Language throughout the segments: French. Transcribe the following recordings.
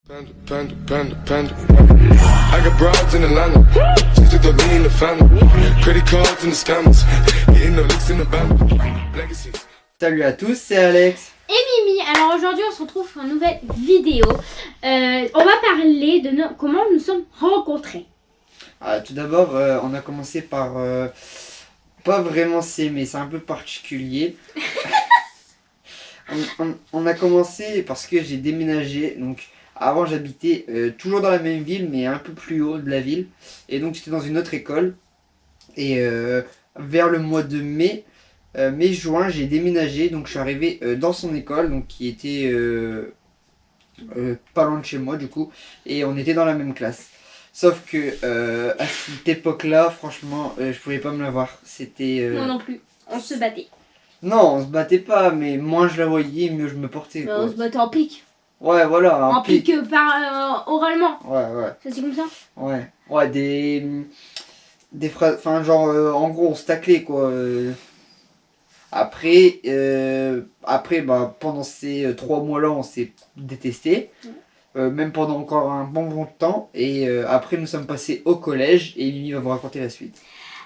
Panda, panda, panda, panda. I got broads in Atlanta. Just took the lean in the family. Credit cards and the scammers. Getting no licks in the band. Legacies. Salut à tous, c'est Alex. Et Mimi. Alors aujourd'hui on se retrouve pour une nouvelle vidéo. On va parler de comment nous sommes rencontrés. Tout d'abord, on a commencé par pas vraiment s'aimer, c'est un peu particulier. on a commencé parce que j'ai déménagé. Donc avant j'habitais toujours dans la même ville mais un peu plus haut de la ville. Et donc j'étais dans une autre école. Et vers le mois de mai-juin, j'ai déménagé. Donc je suis arrivé dans son école, donc qui était pas loin de chez moi du coup. Et on était dans la même classe. Sauf que à cette époque-là, franchement, je pouvais pas me la voir. C'était. Moi non plus. On se battait. Non, on se battait pas, mais moins je la voyais, mieux je me portais. Quoi. On se battait en pique. Ouais, voilà. En pique oralement. Ouais. Ça c'est comme ça. Ouais, des phrases. Enfin, genre, en gros, on se taclait quoi. Après, bah, pendant ces 3 mois-là, on s'est détestés. Même pendant encore un bon temps. Et après, nous sommes passés au collège. Et Mimi va vous raconter la suite.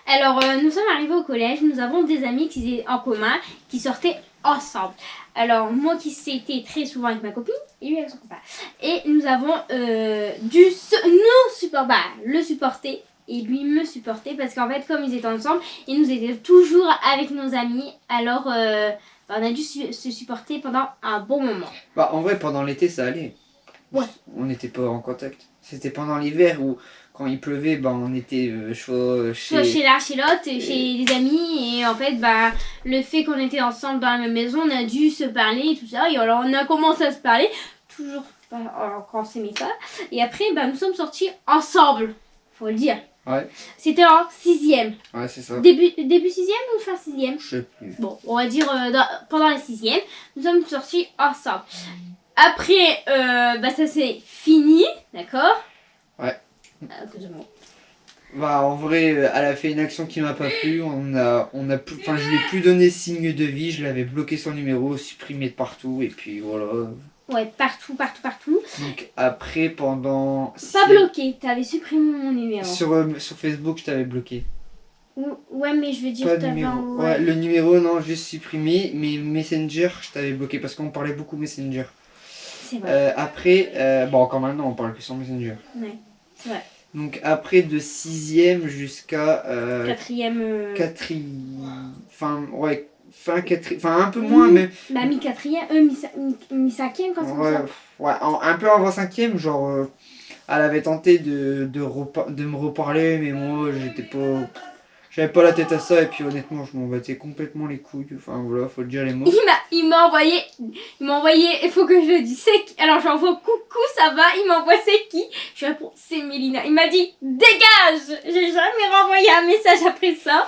Alors, nous sommes arrivés au collège. Nous avons des amis qui étaient en commun, qui sortaient ensemble. Alors, moi qui s'étais très souvent avec ma copine, et lui avec son copain. Et nous avons le supporter. Et lui me supporter parce qu'en fait, comme ils étaient ensemble, ils nous étaient toujours avec nos amis. Alors, on a dû se supporter pendant un bon moment. Bah, en vrai, pendant l'été, ça allait. Ouais. On n'était pas en contact. C'était pendant l'hiver où, quand il pleuvait, bah, on était Soit chez l'un, chez l'autre, chez les amis. Et en fait, bah, le fait qu'on était ensemble dans la même maison, on a dû se parler et tout ça. Et alors, on a commencé à se parler. Toujours quand on s'aimait pas. Et après, bah, nous sommes sortis ensemble. Faut le dire. Ouais. C'était en 6e. Ouais, c'est ça. Début 6e ou fin 6e? Je sais plus. Bon, on va dire pendant la 6e, nous sommes sortis ensemble. Après, bah, ça c'est fini, d'accord? Ouais. Bah, en vrai, elle a fait une action qui m'a pas plu. Je lui ai plus donné signe de vie. Je l'avais bloqué son numéro, supprimé de partout. Et puis voilà. Ouais, partout. Donc après, pendant... Pas bloqué, t'avais supprimé mon numéro. Sur Facebook, je t'avais bloqué. Ouais, mais je veux dire... Pas de numéro. Ouais, le numéro, non, juste supprimé. Mais Messenger, je t'avais bloqué parce qu'on parlait beaucoup Messenger. C'est vrai. Après, bon, encore maintenant, on parle que sur Messenger. Ouais, c'est vrai. Donc après, de 6e jusqu'à... 4e... 4e... Fin 4e... Enfin, un peu moins, mais... Bah, mi-4e, mi-5e, quand c'est comme ça. Ouais, un peu avant 5e, genre... elle avait tenté de me reparler, mais moi, j'avais pas la tête à ça, et puis honnêtement, je m'en battais complètement les couilles. Enfin, voilà, faut le dire les mots. Il m'a envoyé, il faut que je le dise, c'est qui? Alors j'envoie coucou, ça va, il m'envoie c'est qui? Je réponds c'est Mélina. Il m'a dit dégage. J'ai jamais renvoyé un message après ça.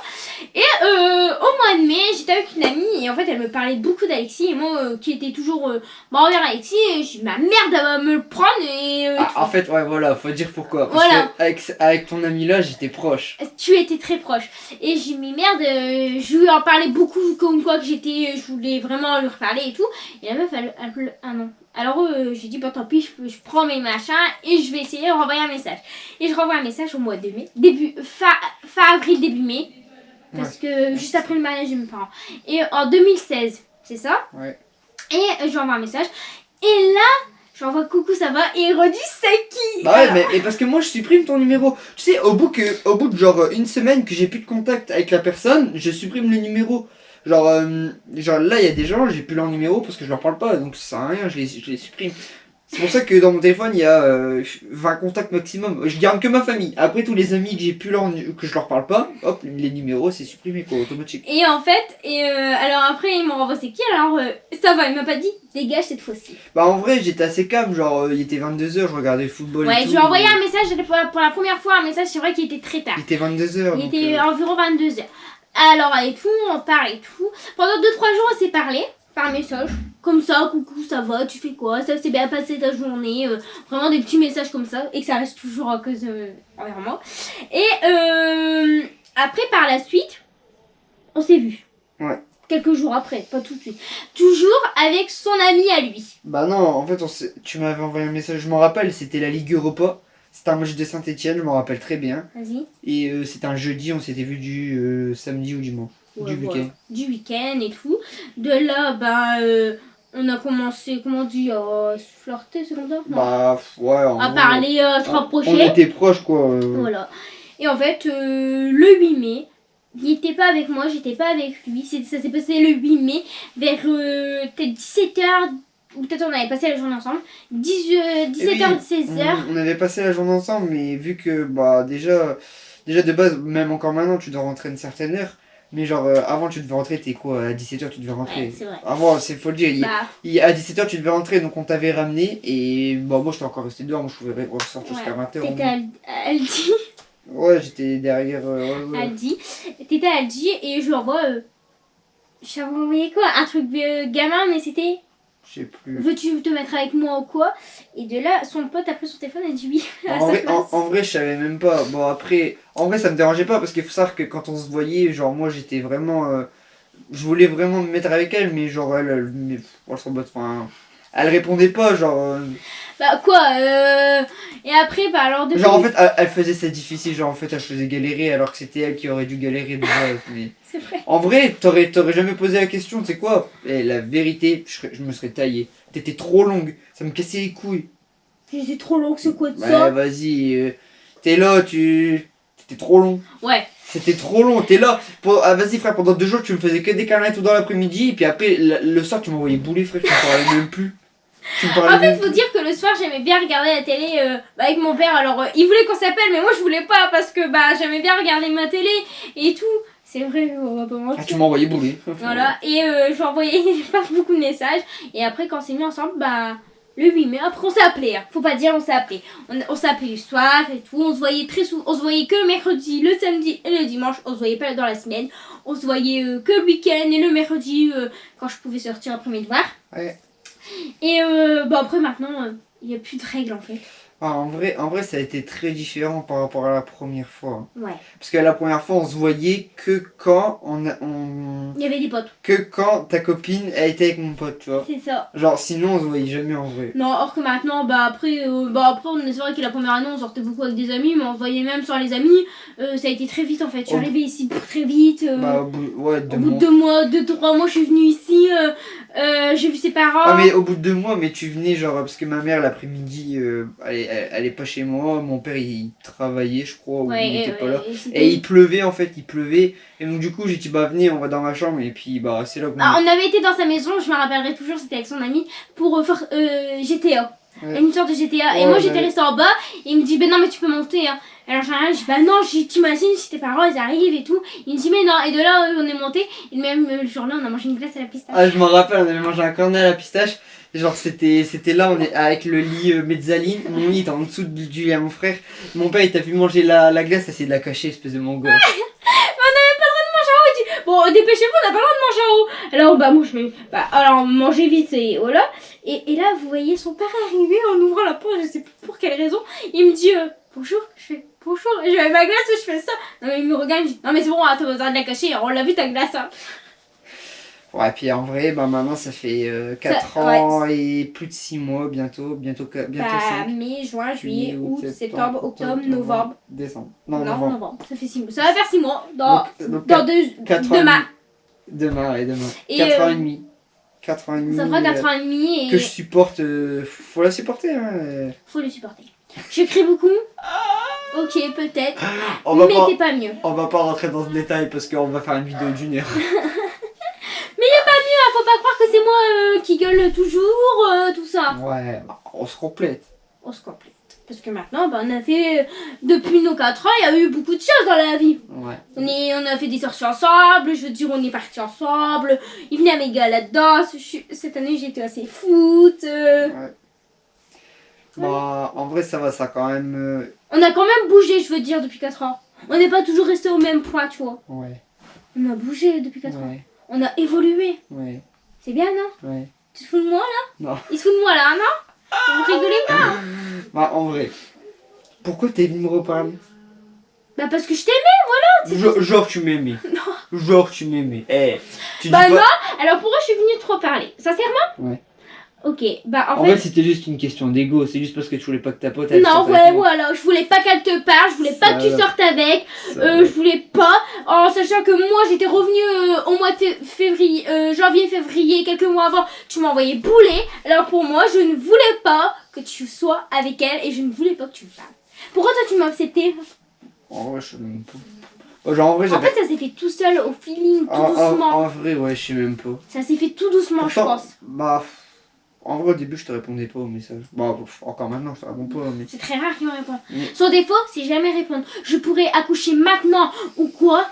Et au mois de mai, j'étais avec une amie et en fait elle me parlait beaucoup d'Alexis et moi qui était toujours envers Alexis, je dis ma merde elle va me le prendre et en fait, ouais, voilà, faut dire pourquoi. Parce voilà. que avec ton ami là, j'étais proche. Tu étais très proche. Et j'ai dit mais merde, je lui en parlais beaucoup comme quoi que je voulais vraiment lui reparler et tout. Et la meuf non. Alors j'ai dit bah tant pis, je prends mes machins et je vais essayer de renvoyer un message. Et je renvoie un message au mois de mai, fin avril, début mai. Parce que juste après le mariage de mes parents. Et en 2016, c'est ça? Ouais. Et je renvoie un message. Et là, j'envoie coucou, ça va? Et il redit c'est qui? Bah ouais, mais parce que moi je supprime ton numéro. Tu sais, au bout de genre une semaine que j'ai plus de contact avec la personne, je supprime le numéro. Genre là, il y a des gens, j'ai plus leur numéro parce que je leur parle pas, donc ça sert à rien, je les supprime. C'est pour ça que dans mon téléphone, il y a 20 contacts maximum. Je garde que ma famille. Après, tous les amis que j'ai plus que je leur parle pas, hop, les numéros, c'est supprimé quoi, automatique. Et en fait, alors après, il m'a renvoyé c'est qui? Alors ça va, il m'a pas dit dégage cette fois-ci. Bah en vrai, j'étais assez calme, genre il était 22h, je regardais le football. Ouais, et tout, je lui ai envoyé un message pour la première fois, un message, c'est vrai qu'il était très tard. Il était 22h. Il était environ 22h. Alors et tout, on parle et tout. Pendant 2-3 jours, on s'est parlé par message. Comme ça, coucou, ça va, tu fais quoi? Ça s'est bien passé ta journée? Vraiment des petits messages comme ça. Et que ça reste toujours à cause envers moi. Et après, par la suite, on s'est vu. Ouais. quelques jours après, pas tout de suite. Toujours avec son ami à lui. Bah non, en fait, tu m'avais envoyé un message, je m'en rappelle, c'était la Ligue Europa. C'était un match de Saint-Etienne, je m'en rappelle très bien. Vas-y. Et c'était un jeudi, on s'était vu du samedi ou dimanche. Ouais, du voilà. week-end. Du week-end et tout. De là, on a commencé, comment on dit, à se flirter, c'est comme ça? Non. Bah ouais, en À gros, parler, à se on rapprocher. était proches quoi. Voilà. Et en fait, le 8 mai, il n'était pas avec moi, j'étais pas avec lui. Ça s'est passé le 8 mai, vers peut-être 17h, ou peut-être on avait passé la journée ensemble. 17h, 16h. On avait passé la journée ensemble, mais vu que bah déjà de base, même encore maintenant, tu dois rentrer à une certaine heure. Mais genre avant tu devais rentrer, t'es quoi, à 17h tu devais rentrer. Ouais, c'est vrai. Avant, faut le dire, Bah, à 17h tu devais rentrer, donc on t'avait ramené. Et bah moi j'étais encore resté dehors, moi je pouvais ressortir jusqu'à 20h. t'étais à Aldi. Ouais, j'étais derrière. Ouais. Aldi. T'étais à Aldi et je lui envoie. Je t'avais envoyé quoi? Un truc gamin, mais c'était. Je sais plus. Veux-tu te mettre avec moi ou quoi? Et de là, son pote a pris son téléphone et a dit oui. À En sa vrai, place. en vrai, je savais même pas. Bon, après, en vrai, ça me dérangeait pas parce qu'il faut savoir que quand on se voyait, genre, moi j'étais vraiment. Je voulais vraiment me mettre avec elle, mais genre, elle s'en botte. Enfin, elle répondait pas, genre. Bah quoi Et après, bah alors depuis. Genre, en fait, elle faisait ça difficile, genre, en fait, elle faisait galérer alors que c'était elle qui aurait dû galérer de base. Mais... C'est vrai. En vrai, t'aurais jamais posé la question, tu sais quoi? Et la vérité, je me serais taillé. T'étais trop longue, ça me cassait les couilles. J'étais trop long, c'est quoi de Ouais, ça? vas-y, t'es là, t'étais trop long. Ouais. C'était trop long, t'es là. Ah, vas-y, frère, pendant 2 jours, tu me faisais que des câlins et tout dans l'après-midi. Et puis après, le soir, tu m'envoyais bouler, frère, tu me parlais même plus. Tu me parlais En fait, même faut dire que le soir, j'aimais bien regarder la télé avec mon père. Alors, il voulait qu'on s'appelle, mais moi, je voulais pas parce que bah j'aimais bien regarder ma télé et tout. C'est vrai, on va pas mentir. Ah, tu m'envoyais bouler. Voilà, et je lui envoyais pas beaucoup de messages. Et après, quand on s'est mis ensemble, bah le 8 mai, après on s'est appelé. Hein. Faut pas dire on s'est appelé. On s'est appelé le soir et tout. On se voyait très souvent. On se voyait que le mercredi, le samedi et le dimanche. On se voyait pas dans la semaine. On se voyait que le week-end et le mercredi quand je pouvais sortir après mes devoirs. Ouais. Et bah après, maintenant, il n'y a plus de règles en fait. Ah, en vrai, ça a été très différent par rapport à la première fois. Ouais. Parce que la première fois, on se voyait que quand Il y avait des potes. que quand ta copine elle était avec mon pote, tu vois. C'est ça. Genre, sinon, on se voyait jamais en vrai. Non, or que maintenant, après, c'est vrai que la première année, on sortait beaucoup avec des amis, mais on se voyait même sans les amis. Ça a été très vite en fait. Je suis arrivée ici très vite. Bah, au bout, ouais, Au bout de 2 mois, 2-3 mois, je suis venue ici. J'ai vu ses parents. Ah, mais au bout de 2 mois, mais tu venais genre parce que ma mère l'après-midi, elle est pas chez moi, mon père il travaillait je crois, ou il était pas là. Et il pleuvait en fait, il pleuvait. Et donc du coup j'ai dit bah venez, on va dans ma chambre et puis bah c'est là qu'on... On avait été dans sa maison, je me rappellerai toujours, c'était avec son ami, pour faire GTA. Ouais. Une sorte de GTA. Et Ouais, moi j'étais ouais. restée en bas, et il me dit, ben non mais tu peux monter. Hein. Alors j'ai rien, je dis, bah non, t'imagines si tes parents ils arrivent et tout. Il me dit, mais non. Et de là on est monté, et même le jour-là on a mangé une glace à la pistache. Ah je m'en rappelle, on avait mangé un cornet à la pistache. Genre c'était là, on est avec le lit mezzanine, mon lit était en dessous du lit à mon frère. Mon père il t'a vu manger la glace, essayé de la cacher, espèce de mongol. Bon, dépêchez-vous, on n'a pas le droit de manger en haut. Alors, bah, moi, alors, manger vite, et voilà. Et là, vous voyez son père arriver en ouvrant la porte, je sais plus pour quelle raison. Il me dit, bonjour. Je fais, bonjour. Et je vais ma glace, je fais ça. Non, mais il me regarde, il me dit, non, mais c'est bon, t'as besoin de la cacher, on l'a vu ta glace. Hein. Ouais, puis en vrai, bah maintenant ça fait 4 ans et plus de 6 mois bientôt 5. Mai, juin, juillet, août, septembre, octobre, novembre. Décembre. Non, Novembre. novembre. Ça fait 6 mois. Ça va faire 6 mois. Dans Donc, 2 demain. Demain. Et 4 ans et demi. 4 ans et demi. Ça fera 4 ans et demi. Et Que je supporte. Faut la supporter. Hein. faut le supporter. Je crie beaucoup. Ok, peut-être. Mais t'es pas mieux. On va pas rentrer dans ce détail parce qu'on va faire une vidéo d'1 heure. Mais y a pas mieux, faut pas croire que c'est moi qui gueule toujours, tout ça. Ouais, on se complète. On se complète. Parce que maintenant, on a fait, depuis nos 4 ans, il y a eu beaucoup de choses dans la vie. Ouais. On a fait des sorties ensemble, je veux dire, on est partis ensemble. Il venait à mes gars là-dedans. Cette année, j'étais assez foot. Ouais. Bah, en vrai, ça va, ça quand même. On a quand même bougé, je veux dire, depuis 4 ans. On n'est pas toujours resté au même point, tu vois. Ouais. On a bougé depuis 4 ans. Ouais. On a évolué. Ouais. C'est bien, non? Ouais. Tu te fous de moi, là? Non. Il se fout de moi, là, non? Vous rigolez pas? Bah, en vrai. Pourquoi t'es venu me reparler? Bah, parce que je t'aimais. Genre, tu m'aimais. Non. Genre, tu m'aimais. Eh, tu Bah dis non, pas... alors pourquoi je suis venue te reparler? Sincèrement? Ouais. Ok, bah en En fait... fait, c'était juste une question d'ego. C'est juste parce que tu voulais pas que ta pote elle Non, sorte ouais, avec moi. voilà, je voulais pas qu'elle te parle, je voulais pas que tu Ça sortes avec, va. je voulais pas, en sachant que moi j'étais revenue au mois de février, janvier-février, quelques mois avant, tu m'envoyais bouler, alors pour moi je ne voulais pas que tu sois avec elle et je ne voulais pas que tu me parles. Pourquoi toi tu m'as accepté? En vrai, je sais même pas. Oh, genre, en vrai, En j'avais... fait ça s'est fait tout seul, au feeling, tout En doucement. vrai, ouais, je sais même pas. Ça s'est fait tout doucement, je Pourtant, pense. bah... En vrai, au début, je te répondais pas au message. Bah, encore maintenant, je te réponds pas, mais... C'est très rare qu'il me réponde. Mm. Son défaut, c'est jamais répondre. Je pourrais accoucher maintenant ou quoi,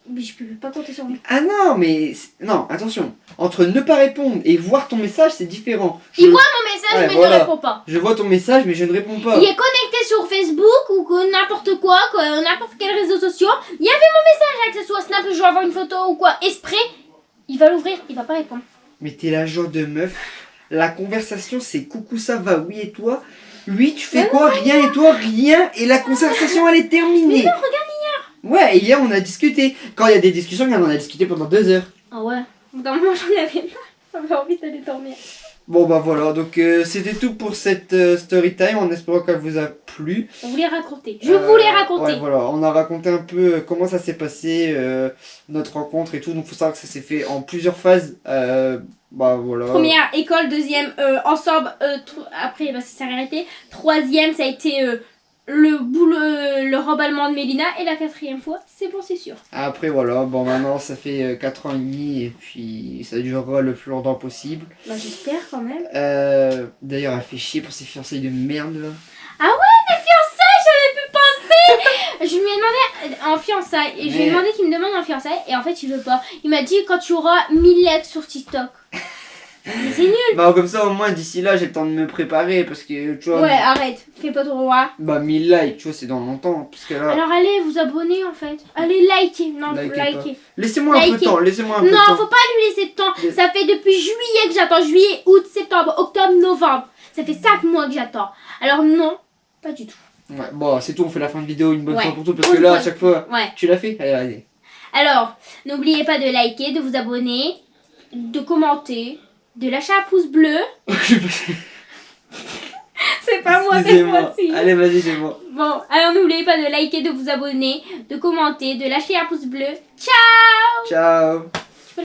mais je peux pas compter sur lui. Ah non, mais... Non, attention. Entre ne pas répondre et voir ton message, c'est différent. Il voit mon message, Ouais, mais voilà. ne répond pas. Je vois ton message, mais je ne réponds pas. Il est connecté sur Facebook ou que n'importe quoi, n'importe quel réseau social. Il y avait mon message, que ce soit Snap, je vais avoir une photo ou quoi, Esprit. Il va l'ouvrir, il va pas répondre. Mais t'es la genre de meuf. La conversation, c'est coucou, ça va, oui et toi? Oui, tu fais quoi? Rien et toi? Rien. Et la conversation, elle est terminée. Mais non, regarde hier. Ouais, et hier, on a discuté. Quand il y a des discussions, on en a discuté pendant 2 heures. Ah ouais. Dans le moment, j'en avais pas. J'avais envie d'aller dormir. Bon, bah voilà. Donc, c'était tout pour cette story time. En espérant qu'elle vous a plu. On voulait raconter. Je voulais raconter. Ouais, voilà. On a raconté un peu comment ça s'est passé, notre rencontre et tout. Donc, faut savoir que ça s'est fait en plusieurs phases. Bah voilà. Première école, deuxième ensemble, après bah, ça s'est arrêté. Troisième, ça a été le remballement de Mélina. Et la quatrième fois, c'est bon, c'est sûr. Après voilà, bon maintenant ça fait 4 ans et demi et puis ça durera le plus longtemps possible. Bah j'espère quand même. D'ailleurs elle fait chier pour ses fiançailles de merde là. Ah ouais, les fiançailles, j'avais pu penser. Je lui ai demandé en fiançailles. Et je lui ai Mais- demandé qu'il me demande en fiançailles. Et en fait, il veut pas. Il m'a dit quand tu auras 1000 likes sur TikTok. Mais c'est nul. Bah comme ça au moins d'ici là j'ai le temps de me préparer parce que tu vois. Ouais, arrête. Fais pas trop roi. Bah 1000 likes, tu vois c'est dans longtemps parce que là. Alors allez vous abonner en fait. Allez liker. Non, Likez liker. Laissez-moi un peu de likez. temps, laissez-moi un peu de Non, temps. faut pas lui laisser de temps. Mais- Ça fait depuis juillet que j'attends. Juillet, août, septembre, octobre, novembre. Ça fait 5 mois que j'attends. Alors non, pas du tout. Ouais, bon c'est tout, on fait la fin de vidéo une bonne Ouais. fois pour tout parce Bonne que là à fois. chaque fois Ouais. tu l'as fait. Allez, allez. Alors, n'oubliez pas de liker, de vous abonner, de commenter, de lâcher un pouce bleu. C'est pas moi cette Excusez-moi. fois-ci. Allez vas-y c'est moi. Bon, alors n'oubliez pas de liker, de vous abonner, de commenter, de lâcher un pouce bleu. Ciao! Ciao.